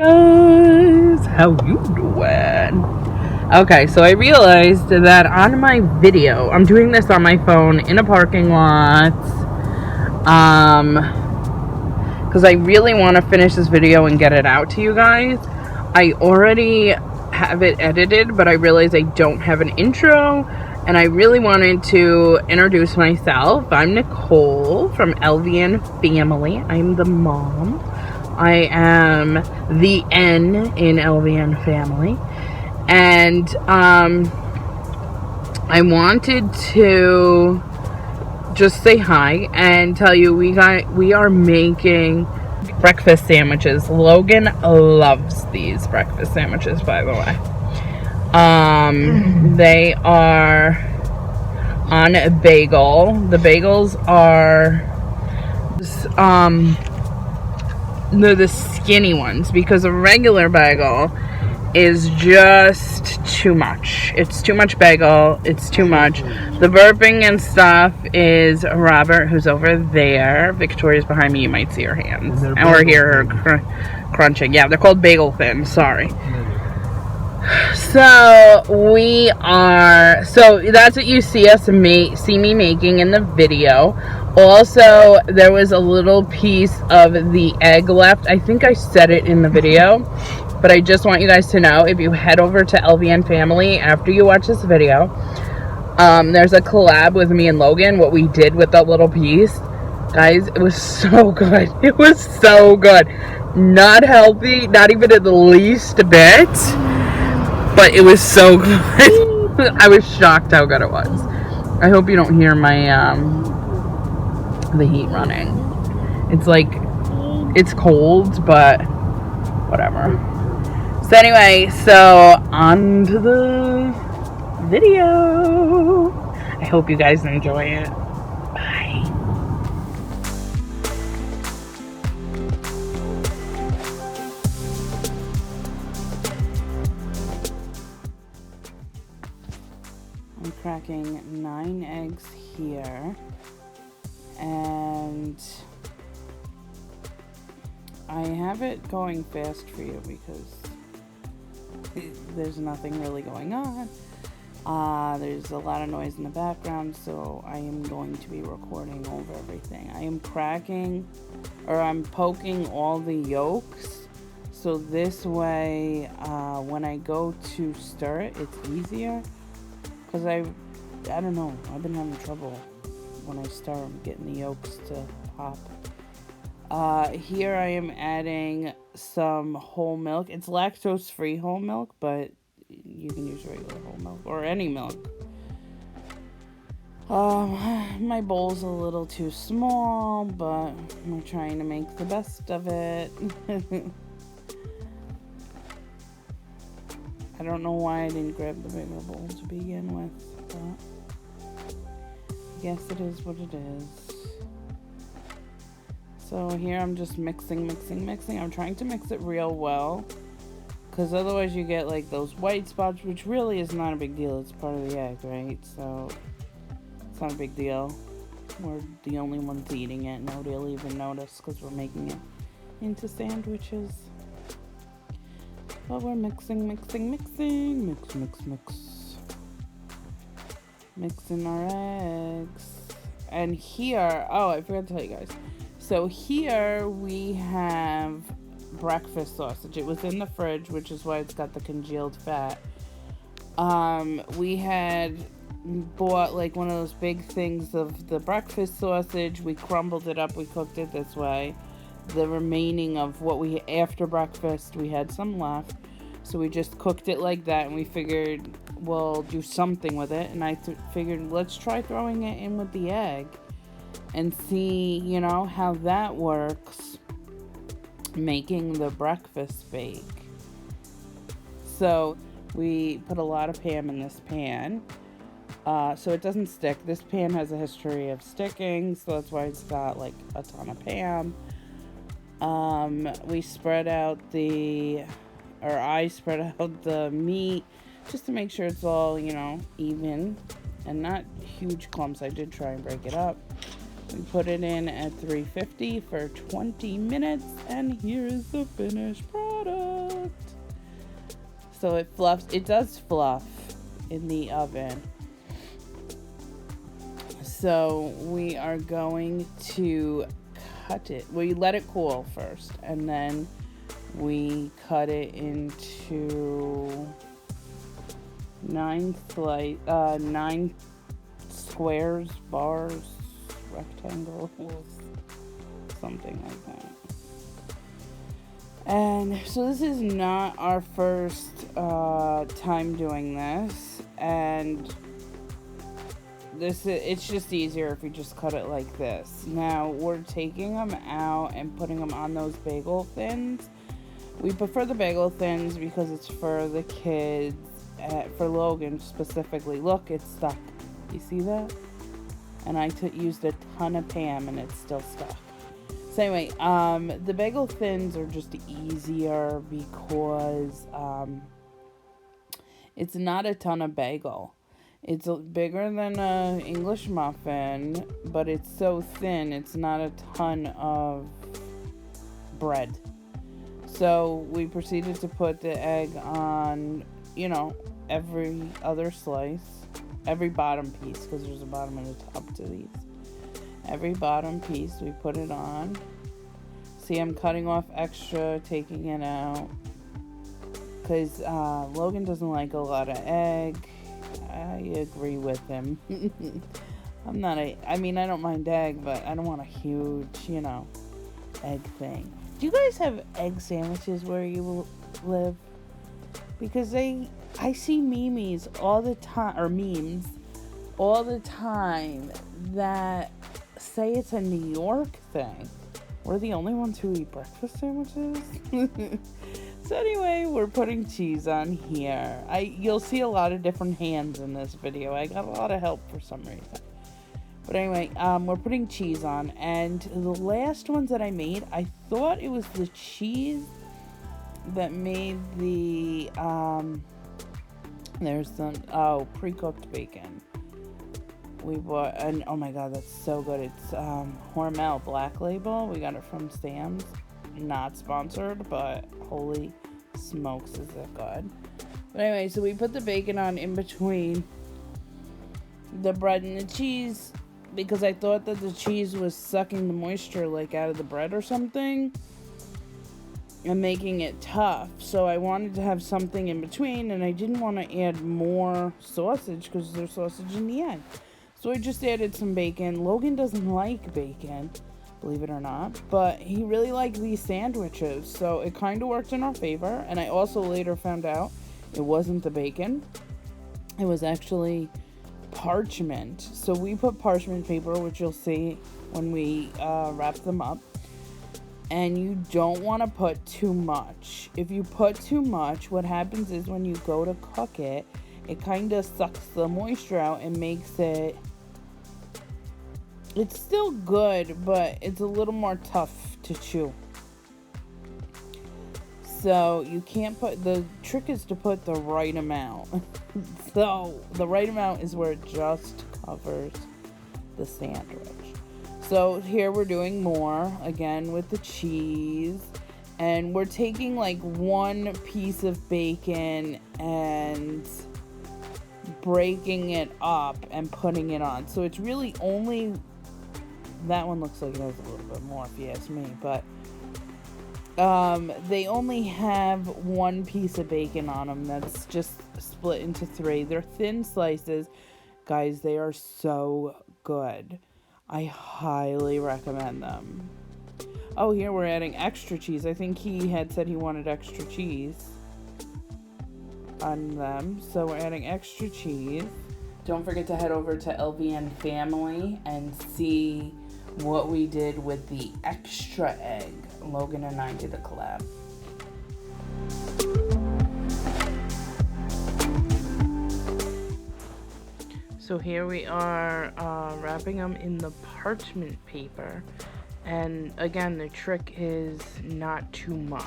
Guys, how you doing? Okay, so I realized that on my video, I'm doing this on my phone in a parking lot, because I really want to finish this video and get it out to you guys. I already have it edited, but I realized I don't have an intro, and I really wanted to introduce myself. I'm Nicole from LVN Family. I'm the mom. I am the N in LVN Family, and I wanted to just say hi and tell you we are making breakfast sandwiches. Logan loves these breakfast sandwiches, by the way. They are on a bagel. The bagels are they're the skinny ones, because a regular bagel is just too much. It's too much bagel. It's too much. The burping and stuff is Robert, who's over there. Victoria's behind me. You might see her hands. And we're here crunching. Yeah, they're called bagel thins. Sorry. So that's what you see me making in the video. Also, there was a little piece of the egg left. I think I said it in the video, but I just want you guys to know, if you head over to LVN Family after you watch this video, there's a collab with me and Logan, what we did with that little piece. Guys, it was so good. It was so good. Not healthy, not even in the least bit, but it was so good. I was shocked how good it was. I hope you don't hear my the heat running. It's like, it's cold, but whatever. So anyway, on to the video. I hope you guys enjoy it. Bye. I'm cracking 9 eggs here, and I have it going fast for you because there's nothing really going on. There's a lot of noise in the background, so I am going to be recording over everything. I am I'm poking all the yolks, so this way when I go to stir it, it's easier, because I don't know, I've been having trouble when I stir them getting the yolks to pop. Here I am adding some whole milk. It's lactose-free whole milk, but you can use regular whole milk or any milk. My bowl's a little too small, but I'm trying to make the best of it. I don't know why I didn't grab the bigger bowl to begin with, but I guess it is what it is. So here I'm just mixing. I'm trying to mix it real well, because otherwise you get like those white spots, which really is not a big deal. It's part of the egg, right? So it's not a big deal. We're the only ones eating it. Nobody will even notice because we're making it into sandwiches. But we're mixing. Mixing our eggs. And here, oh, I forgot to tell you guys. So here we have breakfast sausage. It was in the fridge, which is why it's got the congealed fat. We had bought like one of those big things of the breakfast sausage. We crumbled it up. We cooked it this way. The remaining of what after breakfast, we had some left. So we just cooked it like that, and we figured we'll do something with it. And I figured let's try throwing it in with the egg and see, how that works, making the breakfast bake. So we put a lot of Pam in this pan, so it doesn't stick. This pan has a history of sticking, so that's why it's got like a ton of Pam. I spread out the meat just to make sure it's all, even and not huge clumps. I did try and break it up. We put it in at 350 for 20 minutes, and here is the finished product. so it fluffs. It does fluff in the oven. So we are going to cut it. We let it cool first, and then we cut it into 9 squares, bars, rectangles, something like that. And so this is not our first time doing this, and it's just easier if you just cut it like this. Now we're taking them out and putting them on those bagel thins. We prefer the bagel thins because it's for the kids, for Logan specifically. Look, it's stuck. You see that? And I used a ton of Pam and it's still stuck. So anyway, the bagel thins are just easier because it's not a ton of bagel. It's bigger than an English muffin, but it's so thin, it's not a ton of bread. So we proceeded to put the egg on, every other slice, every bottom piece, because there's a bottom and a top to these. Every bottom piece, we put it on. See, I'm cutting off extra, taking it out, because Logan doesn't like a lot of egg. I agree with him. I don't mind egg, but I don't want a huge, egg thing. Do you guys have egg sandwiches where you live? Because I see memes all the time, or memes all the time, that say it's a New York thing. We're the only ones who eat breakfast sandwiches. So anyway, we're putting cheese on here. You'll see a lot of different hands in this video. I got a lot of help for some reason. But anyway, we're putting cheese on. And the last ones that I made, I thought it was the cheese that made the, there's some, pre-cooked bacon. We bought, and oh my god, that's so good. It's Hormel Black Label. We got it from Sam's. Not sponsored, but holy smokes, is it good. But anyway, so we put the bacon on in between the bread and the cheese because I thought that the cheese was sucking the moisture like out of the bread or something and making it tough. So I wanted to have something in between, and I didn't want to add more sausage because there's sausage in the end. So I just added some bacon. Logan doesn't like bacon, believe it or not, but he really liked these sandwiches, so it kind of worked in our favor. And I also later found out it wasn't the bacon, it was actually parchment. So we put parchment paper, which you'll see when we wrap them up, and you don't want to put too much. If you put too much, what happens is when you go to cook it, it kind of sucks the moisture out and makes it, it's still good, but it's a little more tough to chew. So you can't put, the trick is to put the right amount. So the right amount is where it just covers the sandwich. So here we're doing more, again with the cheese. And we're taking like one piece of bacon and breaking it up and putting it on. So it's really only, that one looks like it has a little bit more if you ask me, but they only have one piece of bacon on them that's just split into 3. They're thin slices. Guys, they are so good. I highly recommend them. Oh, here we're adding extra cheese. I think he had said he wanted extra cheese on them, so we're adding extra cheese. Don't forget to head over to LVN Family and see what we did with the extra egg. Logan and I did a collab. So here we are wrapping them in the parchment paper, and again the trick is not too much.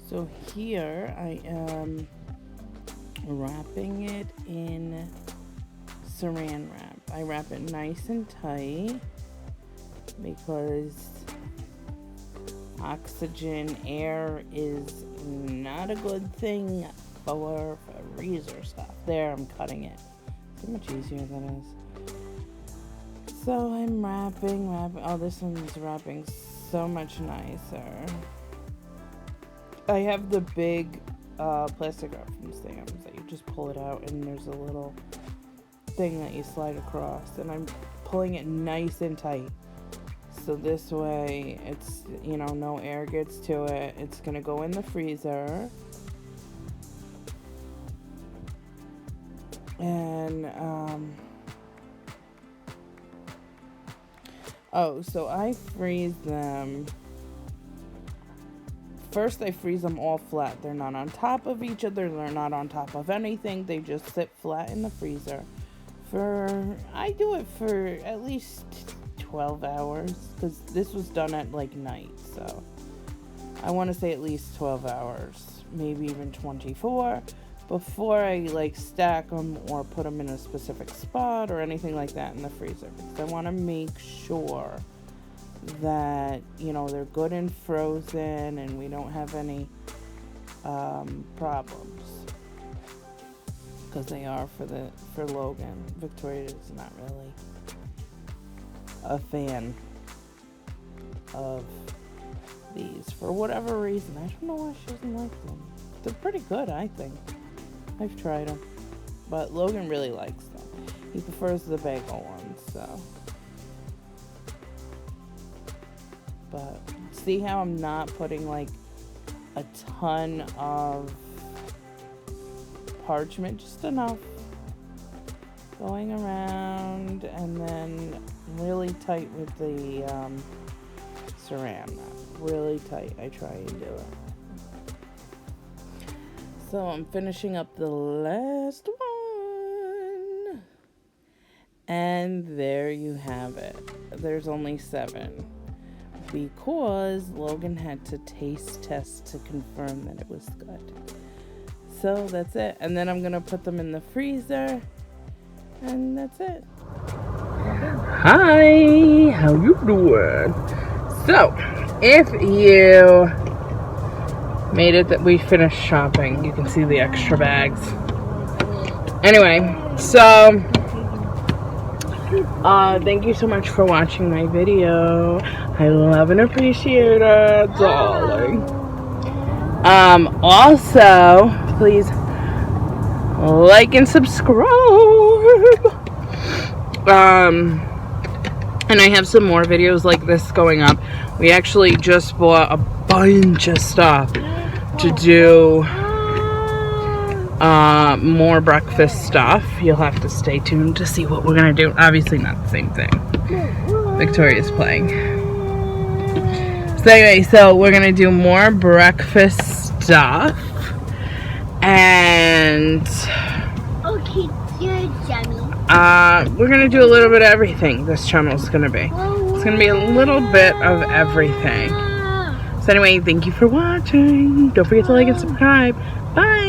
So here I am wrapping it in saran wrap. I wrap it nice and tight because Oxygen, air is not a good thing for freezer stuff. There, I'm cutting it. So much easier than it is. So I'm wrapping. Oh, this one's wrapping so much nicer. I have the big plastic wrapping stamps that you just pull it out, and there's a little thing that you slide across, and I'm pulling it nice and tight. So this way, it's, you know, no air gets to it. It's gonna go in the freezer. And, oh, so I freeze them. First, I freeze them all flat. They're not on top of each other. They're not on top of anything. They just sit flat in the freezer. I do it for at least 12 hours, because this was done at like night, so I want to say at least 12 hours, maybe even 24, before I like stack them or put them in a specific spot or anything like that in the freezer, because I want to make sure that, you know, they're good and frozen and we don't have any problems, because they are for Logan. Victoria is not really a fan of these for whatever reason. I don't know why she doesn't like them. They're pretty good, I think. I've tried them, but Logan really likes them. He prefers the bagel ones, so. But see how I'm not putting like a ton of parchment, just enough going around, and then really tight with the saran wrap. Really tight. I try and do it. So I'm finishing up the last one. And there you have it. There's only 7. Because Logan had to taste test to confirm that it was good. So that's it. And then I'm going to put them in the freezer. And that's it. Hi, how you doing? So, if you made it that we finished shopping, you can see the extra bags. Anyway, so thank you so much for watching my video. I love and appreciate it, darling. Also, please like and subscribe. And I have some more videos like this going up. We actually just bought a bunch of stuff to do more breakfast stuff. You'll have to stay tuned to see what we're gonna do. Obviously not the same thing. Victoria's playing. So anyway, so we're gonna do more breakfast stuff. And okay, you're Jemmy. We're gonna do a little bit of everything. This channel's gonna be. It's gonna be a little bit of everything. So anyway, thank you for watching. Don't forget to like and subscribe. Bye.